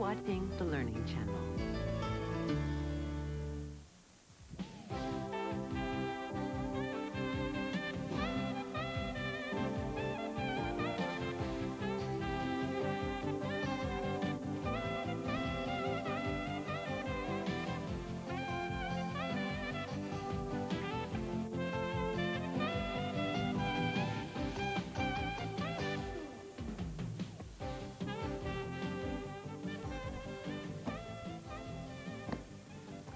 watching the Learning Channel.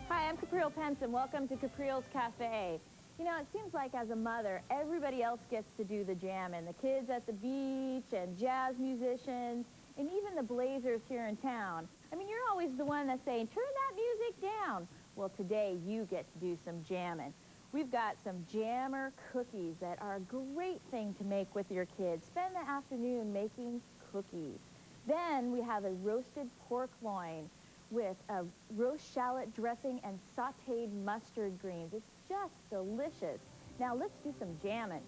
Hi, I'm Caprial Pence, and welcome to Caprial's Cafe. You know, it seems like as a mother, everybody else gets to do the jamming. The kids at the beach, and jazz musicians, and even the Blazers here in town. I mean, you're always the one that's saying, turn that music down. Well, today you get to do some jamming. We've got some jammer cookies that are a great thing to make with your kids. Spend the afternoon making cookies. Then we have a roasted pork loin with a roast shallot dressing and sauteed mustard greens. It's just delicious. Now let's do some jamming.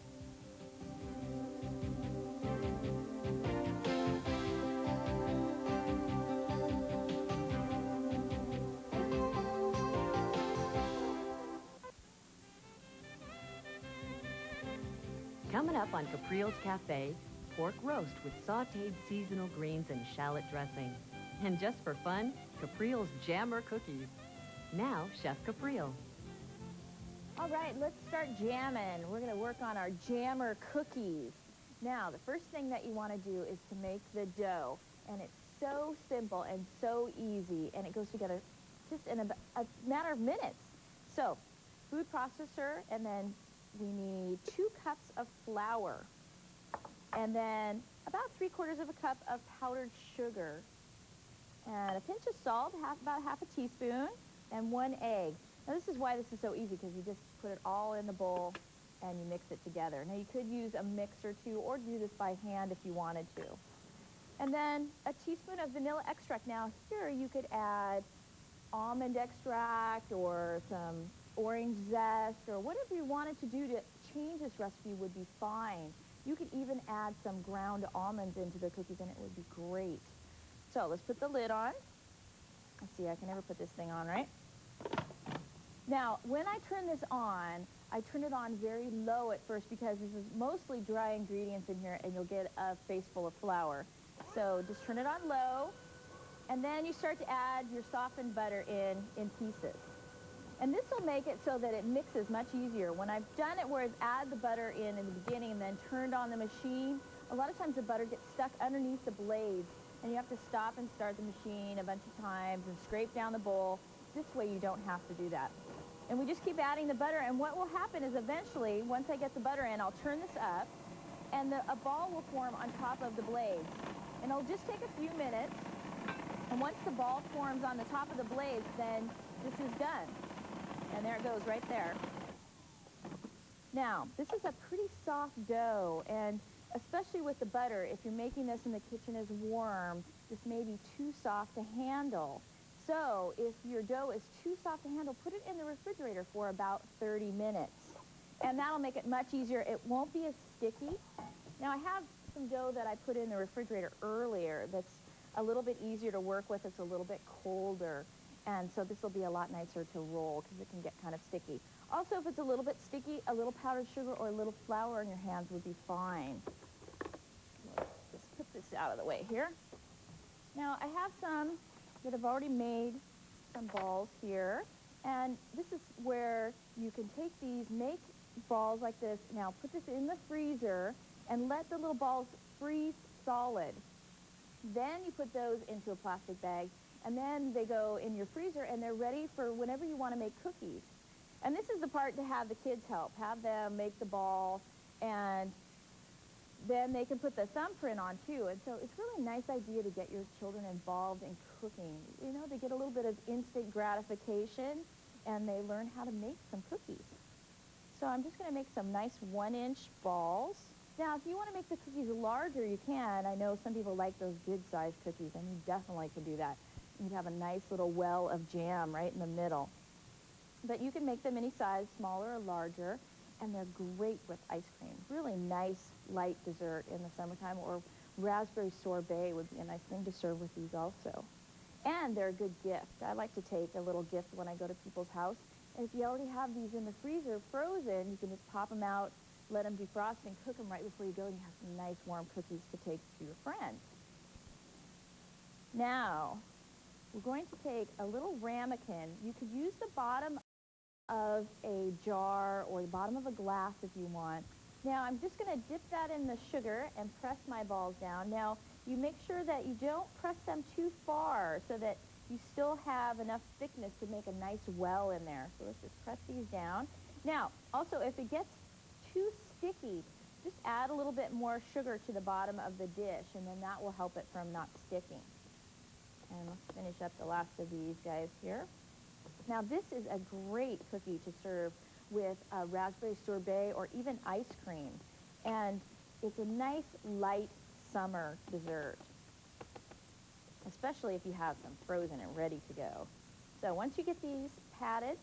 Coming up on Caprial's Cafe, pork roast with sauteed seasonal greens and shallot dressing. And just for fun, Caprial's jammer cookies. Now, Chef Caprial. All right, let's start jamming. We're going to work on our jammer cookies. Now, the first thing that you want to do is to make the dough. And it's so simple and so easy, and it goes together just in a matter of minutes. So, food processor, and then we need 2 cups of flour. And then about 3/4 of a cup of powdered sugar. And a pinch of salt, about half a teaspoon, and 1 egg. Now this is why this is so easy, because you just put it all in the bowl and you mix it together. Now you could use a mixer too, or do this by hand if you wanted to. And then a teaspoon of vanilla extract. Now here you could add almond extract or some orange zest or whatever you wanted to do to change this recipe would be fine. You could even add some ground almonds into the cookies and it would be great. So let's put the lid on. Let's see, I can never put this thing on, right? Now, when I turn this on, I turn it on very low at first because this is mostly dry ingredients in here and you'll get a face full of flour. So just turn it on low, and then you start to add your softened butter in pieces. And this will make it so that it mixes much easier. When I've done it where I've added the butter in the beginning and then turned on the machine, a lot of times the butter gets stuck underneath the blades. And you have to stop and start the machine a bunch of times and scrape down the bowl. This way you don't have to do that. And we just keep adding the butter, and what will happen is eventually, once I get the butter in, I'll turn this up, and a ball will form on top of the blades. And it'll just take a few minutes, and once the ball forms on the top of the blades, then this is done. And there it goes right there. Now, this is a pretty soft dough, and especially with the butter, if you're making this and the kitchen is warm, this may be too soft to handle. So if your dough is too soft to handle, put it in the refrigerator for about 30 minutes. And that'll make it much easier. It won't be as sticky. Now I have some dough that I put in the refrigerator earlier that's a little bit easier to work with. It's a little bit colder. And so this will be a lot nicer to roll because it can get kind of sticky. Also, if it's a little bit sticky, a little powdered sugar or a little flour in your hands would be fine. Just put this out of the way here. Now, I have some that I've already made some balls here. And this is where you can take these, make balls like this. Now, put this in the freezer and let the little balls freeze solid. Then you put those into a plastic bag, and then they go in your freezer, and they're ready for whenever you want to make cookies. And this is the part to have the kids help. Have them make the ball, and then they can put the thumbprint on, too. And so it's really a nice idea to get your children involved in cooking. You know, they get a little bit of instant gratification, and they learn how to make some cookies. So I'm just going to make some nice 1-inch balls. Now, if you want to make the cookies larger, you can. I know some people like those good-sized cookies, and you definitely can do that. You'd have a nice little well of jam right in the middle. But you can make them any size, smaller or larger, and they're great with ice cream. Really nice, light dessert in the summertime, or raspberry sorbet would be a nice thing to serve with these also. And they're a good gift. I like to take a little gift when I go to people's house. And if you already have these in the freezer frozen, you can just pop them out, let them defrost, and cook them right before you go, and you have some nice warm cookies to take to your friends. Now, we're going to take a little ramekin. You could use the bottom of a jar or the bottom of a glass if you want. Now, I'm just going to dip that in the sugar and press my balls down. Now, you make sure that you don't press them too far so that you still have enough thickness to make a nice well in there. So let's just press these down. Now, also, if it gets too sticky, just add a little bit more sugar to the bottom of the dish, and then that will help it from not sticking. And let's finish up the last of these guys here. Now, this is a great cookie to serve with a raspberry sorbet or even ice cream. And it's a nice, light summer dessert, especially if you have some frozen and ready to go. So once you get these patted,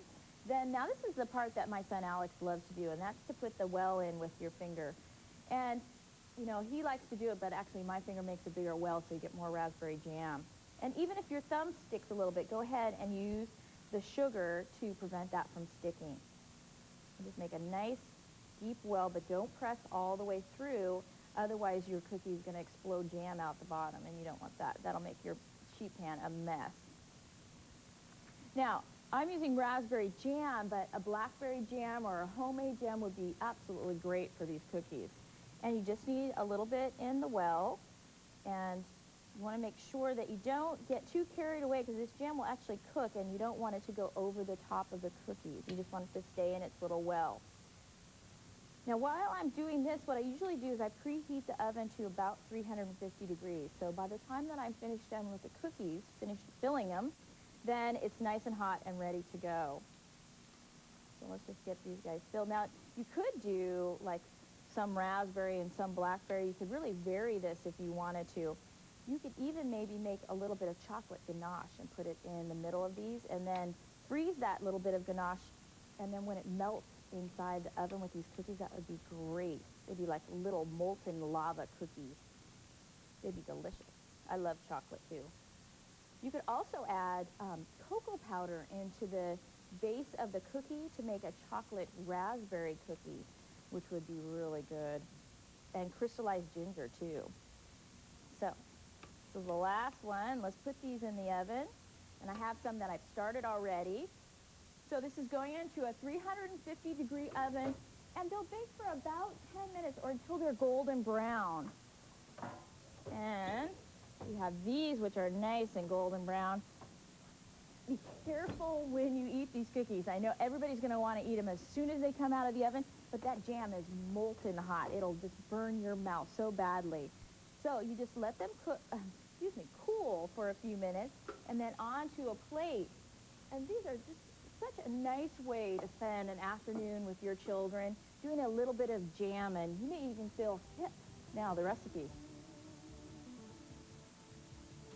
then now this is the part that my son Alex loves to do, and that's to put the well in with your finger. And, you know, he likes to do it, but actually my finger makes a bigger well so you get more raspberry jam. And even if your thumb sticks a little bit, go ahead and use the sugar to prevent that from sticking. And just make a nice deep well, but don't press all the way through, otherwise your cookie is going to explode jam out the bottom, and you don't want that. That'll make your sheet pan a mess. Now, I'm using raspberry jam, but a blackberry jam or a homemade jam would be absolutely great for these cookies. And you just need a little bit in the well, and you want to make sure that you don't get too carried away, because this jam will actually cook, and you don't want it to go over the top of the cookies. You just want it to stay in its little well. Now, while I'm doing this, what I usually do is I preheat the oven to about 350 degrees. So by the time that I'm finished done with the cookies, finished filling them, then it's nice and hot and ready to go. So let's just get these guys filled. Now, you could do like some raspberry and some blackberry. You could really vary this if you wanted to. You could even maybe make a little bit of chocolate ganache and put it in the middle of these, and then freeze that little bit of ganache, and then when it melts inside the oven with these cookies, that would be great. They'd be like little molten lava cookies. They'd be delicious. I love chocolate too. You could also add cocoa powder into the base of the cookie to make a chocolate raspberry cookie, which would be really good. And crystallized ginger too. So, this is the last one. Let's put these in the oven. And I have some that I've started already. So this is going into a 350 degree oven, and they'll bake for about 10 minutes or until they're golden brown. And you have these, which are nice and golden brown. Be careful when you eat these cookies. I know everybody's going to want to eat them as soon as they come out of the oven, but that jam is molten hot. It'll just burn your mouth so badly. So you just let them cool for a few minutes, and then onto a plate. And these are just such a nice way to spend an afternoon with your children, doing a little bit of jam, and you may even feel hip. Now, the recipe.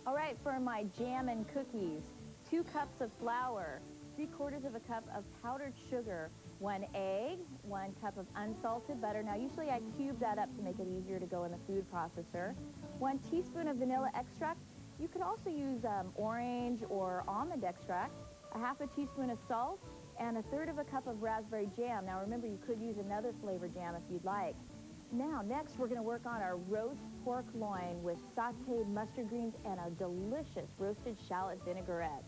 All right, for my jam and cookies, 2 cups of flour, 3/4 of a cup of powdered sugar, 1 egg, 1 cup of unsalted butter. Now, usually I cube that up to make it easier to go in the food processor. 1 teaspoon of vanilla extract. You could also use orange or almond extract. 1/2 teaspoon of salt, and 1/3 of a cup of raspberry jam. Now, remember, you could use another flavor jam if you'd like. Now, next, we're going to work on our roast pork loin with sauteed mustard greens and a delicious roasted shallot vinaigrette.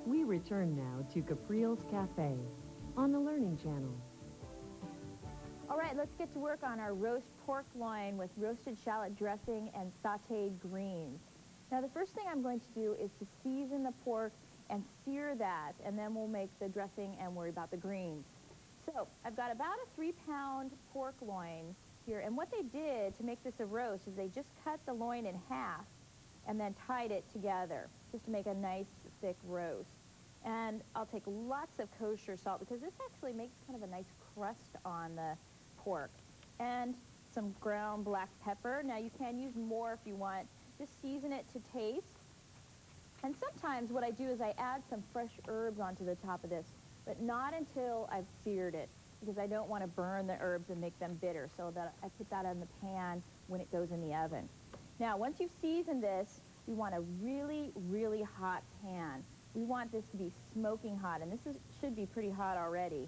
We return now to Caprial's Cafe on the Learning Channel. All right, let's get to work on our roast pork loin with roasted shallot dressing and sauteed greens. Now, the first thing I'm going to do is to season the pork and sear that, and then we'll make the dressing and worry about the greens. So I've got about a 3-pound pork loin here, and what they did to make this a roast is they just cut the loin in half and then tied it together just to make a nice thick roast. And I'll take lots of kosher salt, because this actually makes kind of a nice crust on the pork, and some ground black pepper. Now, you can use more if you want. Just season it to taste. And sometimes what I do is I add some fresh herbs onto the top of this, but not until I've seared it. because I don't want to burn the herbs and make them bitter. So that I put that in the pan when it goes in the oven. Now, once you've seasoned this, we want a really, really hot pan. We want this to be smoking hot, and should be pretty hot already.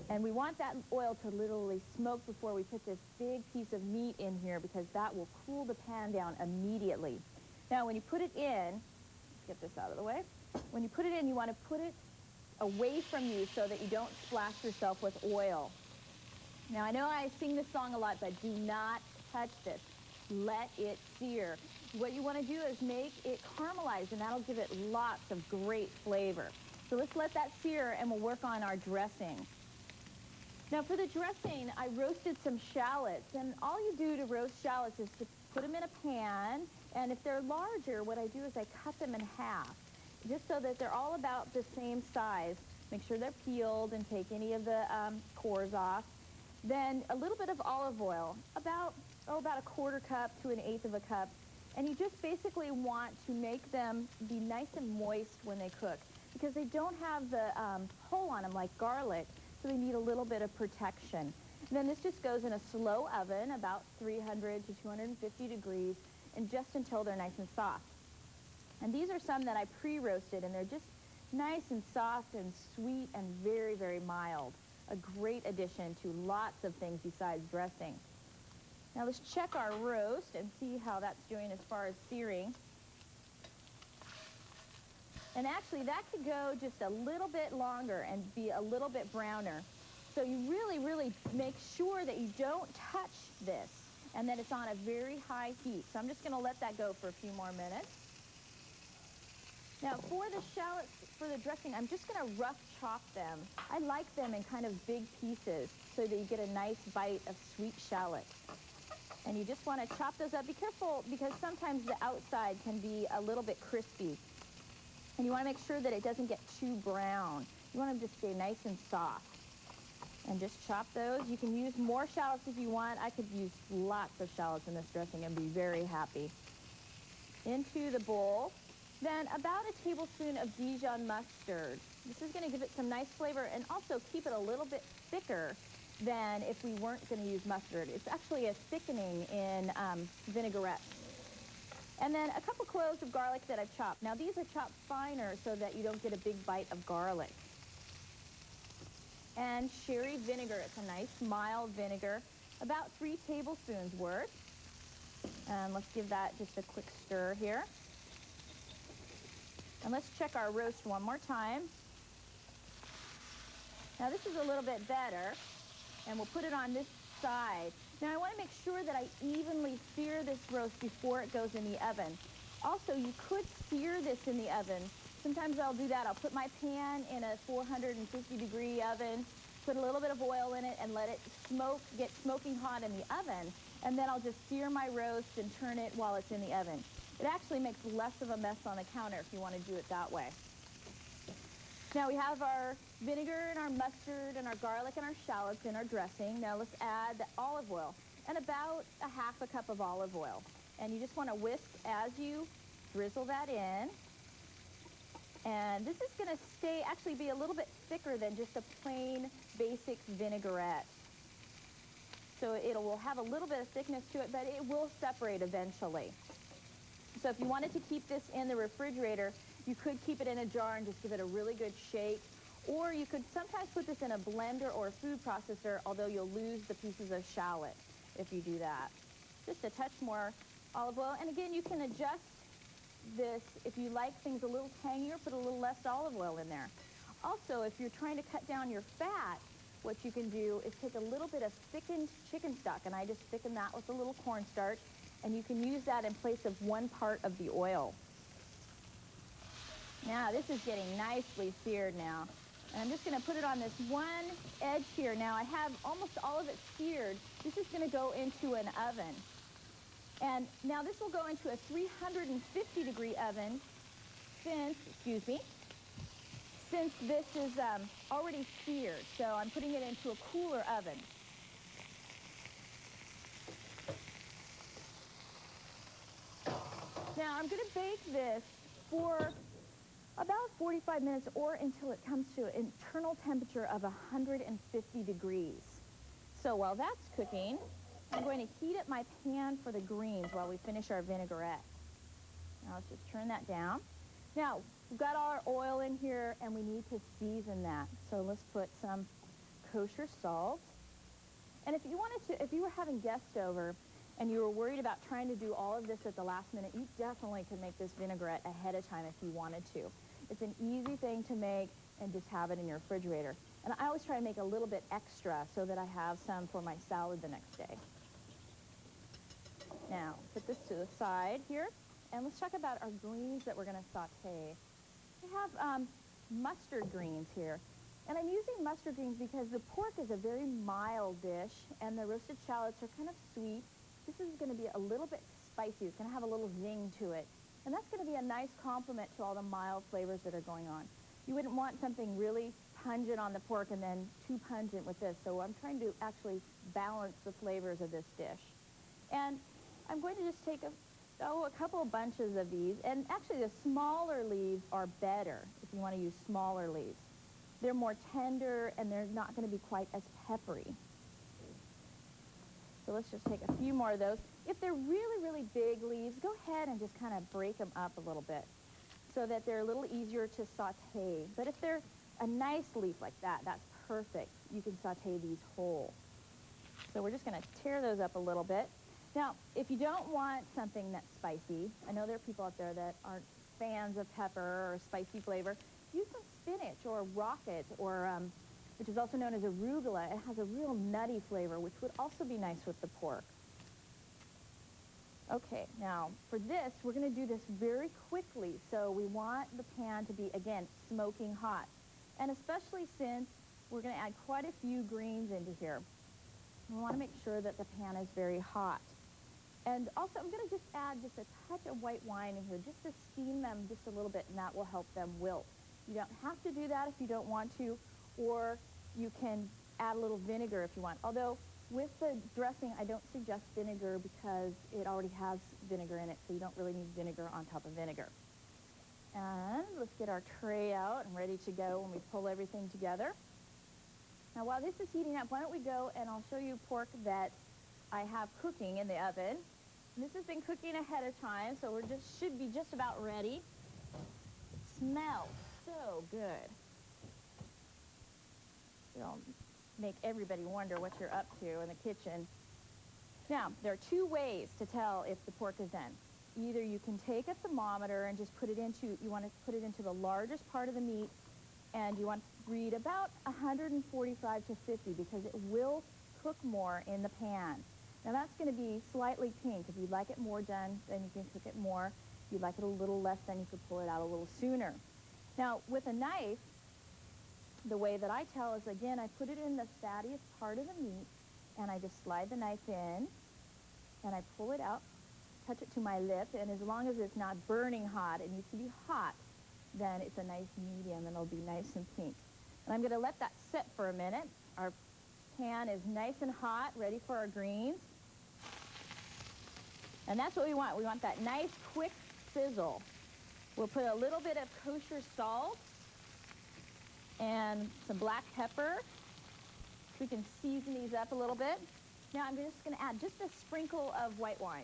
And we want that oil to literally smoke before we put this big piece of meat in here, because that will cool the pan down immediately. Now, when you put it in, let's get this out of the way. When you put it in, you want to put it away from you so that you don't splash yourself with oil. Now, I know I sing this song a lot, but do not touch this. Let it sear. What you want to do is make it caramelize, and that'll give it lots of great flavor. So let's let that sear, and we'll work on our dressing. Now, for the dressing, I roasted some shallots, and all you do to roast shallots is to put them in a pan, and if they're larger, what I do is I cut them in half, just so that they're all about the same size. Make sure they're peeled and take any of the cores off. Then a little bit of olive oil, about a quarter cup to an eighth of a cup. And you just basically want to make them be nice and moist when they cook, because they don't have the hole on them like garlic, so they need a little bit of protection. And then this just goes in a slow oven, about 300 to 250 degrees, and just until they're nice and soft. And these are some that I pre-roasted, and they're just nice and soft and sweet and very, very mild. A great addition to lots of things besides dressing. Now let's check our roast and see how that's doing as far as searing. And actually, that could go just a little bit longer and be a little bit browner. So you really, really make sure that you don't touch this and that it's on a very high heat. So I'm just going to let that go for a few more minutes. Now, for the shallots, for the dressing, I'm just going to rough chop them. I like them in kind of big pieces so that you get a nice bite of sweet shallot. And you just want to chop those up. Be careful, because sometimes the outside can be a little bit crispy. And you want to make sure that it doesn't get too brown. You want them to stay nice and soft. And just chop those. You can use more shallots if you want. I could use lots of shallots in this dressing and be very happy. Into the bowl. Then about a tablespoon of Dijon mustard. This is going to give it some nice flavor and also keep it a little bit thicker than if we weren't going to use mustard. It's actually a thickening in vinaigrette. And then a couple cloves of garlic that I've chopped. Now, these are chopped finer so that you don't get a big bite of garlic. And sherry vinegar. It's a nice mild vinegar, about 3 tablespoons worth. And let's give that just a quick stir here. And let's check our roast one more time. Now, this is a little bit better, and we'll put it on this side. Now, I want to make sure that I evenly sear this roast before it goes in the oven. Also, you could sear this in the oven. Sometimes I'll do that. I'll put my pan in a 450-degree oven, put a little bit of oil in it, and let it get smoking hot in the oven. And then I'll just sear my roast and turn it while it's in the oven. It actually makes less of a mess on the counter if you want to do it that way. Now we have our vinegar and our mustard and our garlic and our shallots in our dressing. Now let's add the olive oil, and about a half a cup of olive oil. And you just want to whisk as you drizzle that in. And this is going to actually be a little bit thicker than just a plain basic vinaigrette. So it will have a little bit of thickness to it, but it will separate eventually. So if you wanted to keep this in the refrigerator, you could keep it in a jar and just give it a really good shake. Or you could sometimes put this in a blender or a food processor, although you'll lose the pieces of shallot if you do that. Just a touch more olive oil. And again, you can adjust this. If you like things a little tangier, put a little less olive oil in there. Also, if you're trying to cut down your fat, what you can do is take a little bit of thickened chicken stock, and I just thicken that with a little cornstarch. And you can use that in place of 1 part of the oil. Now, this is getting nicely seared now. And I'm just going to put it on this one edge here. Now, I have almost all of it seared. This is going to go into an oven. And now this will go into a 350-degree oven since this is already seared. So I'm putting it into a cooler oven. Now, I'm going to bake this for about 45 minutes or until it comes to an internal temperature of 150 degrees. So while that's cooking, I'm going to heat up my pan for the greens while we finish our vinaigrette. Now let's just turn that down. Now, we've got all our oil in here and we need to season that. So let's put some kosher salt. And if you were having guests over and you were worried about trying to do all of this at the last minute, you definitely could make this vinaigrette ahead of time if you wanted to. It's an easy thing to make and just have it in your refrigerator. And I always try to make a little bit extra so that I have some for my salad the next day. Now, put this to the side here. And let's talk about our greens that we're going to saute. We have mustard greens here. And I'm using mustard greens because the pork is a very mild dish, and the roasted shallots are kind of sweet. This is going to be a little bit spicy. It's going to have a little zing to it. And that's going to be a nice complement to all the mild flavors that are going on. You wouldn't want something really pungent on the pork and then too pungent with this. So I'm trying to actually balance the flavors of this dish. And I'm going to just take a couple of bunches of these. And actually, the smaller leaves are better if you want to use smaller leaves. They're more tender, and they're not going to be quite as peppery. So let's just take a few more of those. If they're really, really big leaves, go ahead and just kind of break them up a little bit so that they're a little easier to saute. But if they're a nice leaf like that, that's perfect. You can saute these whole. So we're just going to tear those up a little bit. Now, if you don't want something that's spicy, I know there are people out there that aren't fans of pepper or spicy flavor, use some spinach or rocket, or which is also known as arugula. It has a real nutty flavor, which would also be nice with the pork. Okay, now for this, we're going to do this very quickly. So we want the pan to be, again, smoking hot. And especially since we're going to add quite a few greens into here, we want to make sure that the pan is very hot. And also, I'm going to just add just a touch of white wine in here, just to steam them just a little bit, and that will help them wilt. You don't have to do that if you don't want to, or you can add a little vinegar if you want. Although, with the dressing, I don't suggest vinegar because it already has vinegar in it, so you don't really need vinegar on top of vinegar. And let's get our tray out and ready to go when we pull everything together. Now, while this is heating up, why don't we go and I'll show you pork that I have cooking in the oven. And this has been cooking ahead of time, so we're should be just about ready. It smells so good. It'll make everybody wonder what you're up to in the kitchen. Now, there are two ways to tell if the pork is done. Either you can take a thermometer and just put it into, you want to put it into the largest part of the meat, and you want to read about 145 to 50 because it will cook more in the pan. Now that's going to be slightly pink. If you'd like it more done, then you can cook it more. If you'd like it a little less, then you could pull it out a little sooner. Now with a knife, the way that I tell is, again, I put it in the fattiest part of the meat, and I just slide the knife in, and I pull it out, touch it to my lip, and as long as it's not burning hot, it needs to be hot, then it's a nice medium, and it'll be nice and pink. And I'm going to let that sit for a minute. Our pan is nice and hot, ready for our greens. And that's what we want. We want that nice, quick sizzle. We'll put a little bit of kosher salt and some black pepper. We can season these up a little bit. Now I'm just going to add just a sprinkle of white wine.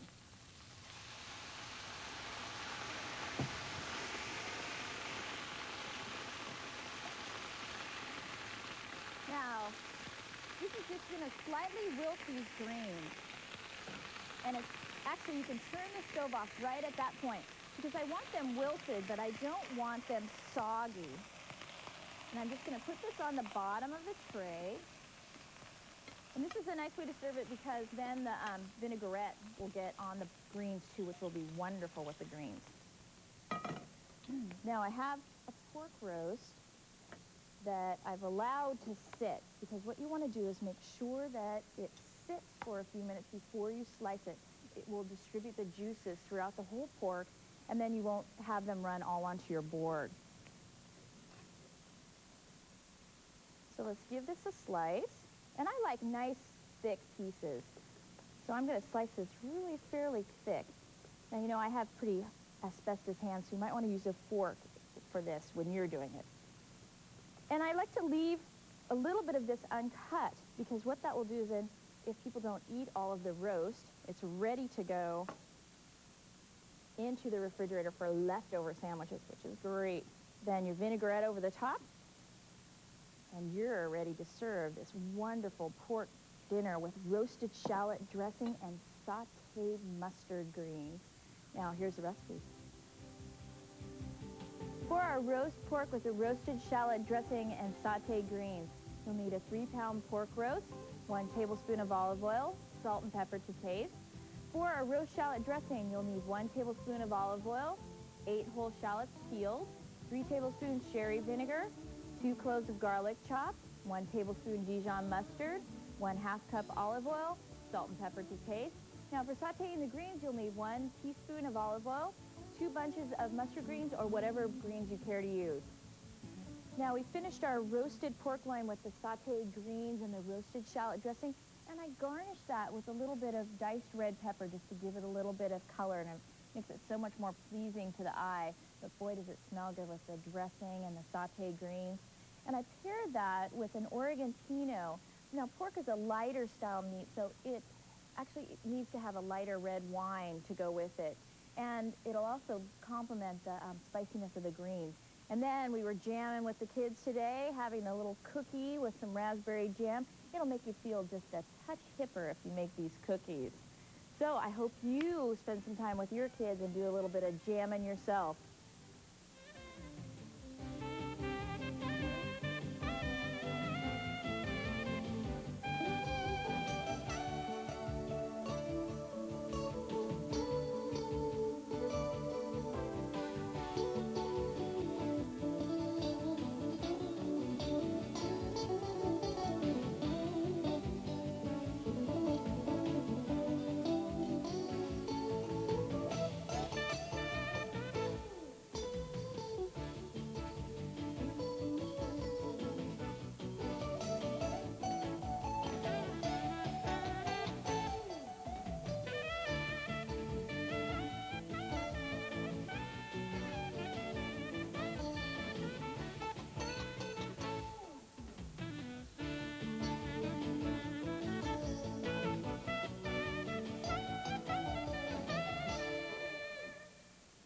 Now, this is just going to slightly wilt these greens. And it's actually, you can turn the stove off right at that point because I want them wilted, but I don't want them soggy. And I'm just going to put this on the bottom of the tray. And this is a nice way to serve it because then the vinaigrette will get on the greens too, which will be wonderful with the greens. Now I have a pork roast that I've allowed to sit because what you want to do is make sure that it sits for a few minutes before you slice it. It will distribute the juices throughout the whole pork, and then you won't have them run all onto your board. So let's give this a slice. And I like nice, thick pieces. So I'm going to slice this really fairly thick. Now, you know, I have pretty asbestos hands, so you might want to use a fork for this when you're doing it. And I like to leave a little bit of this uncut, because what that will do is then, if people don't eat all of the roast, it's ready to go into the refrigerator for leftover sandwiches, which is great. Then your vinaigrette over the top, and you're ready to serve this wonderful pork dinner with roasted shallot dressing and sauteed mustard greens. Now, here's the recipe. For our roast pork with the roasted shallot dressing and sauteed greens, you'll need a 3-pound pork roast, 1 tablespoon of olive oil, salt and pepper to taste. For our roast shallot dressing, you'll need 1 tablespoon of olive oil, 8 whole shallots peeled, 3 tablespoons sherry vinegar, 2 cloves of garlic chopped, 1 tablespoon Dijon mustard, 1/2 cup olive oil, salt and pepper to taste. Now for sauteing the greens, you'll need 1 teaspoon of olive oil, 2 bunches of mustard greens, or whatever greens you care to use. Now we finished our roasted pork loin with the sauteed greens and the roasted shallot dressing, and I garnished that with a little bit of diced red pepper just to give it a little bit of color, and it makes it so much more pleasing to the eye. But boy, does it smell good with the dressing and the sauteed greens. And I paired that with an Oregon Pinot. Now, pork is a lighter style meat, so it needs to have a lighter red wine to go with it. And it'll also complement the spiciness of the greens. And then we were jamming with the kids today, having a little cookie with some raspberry jam. It'll make you feel just a touch hipper if you make these cookies. So I hope you spend some time with your kids and do a little bit of jamming yourself.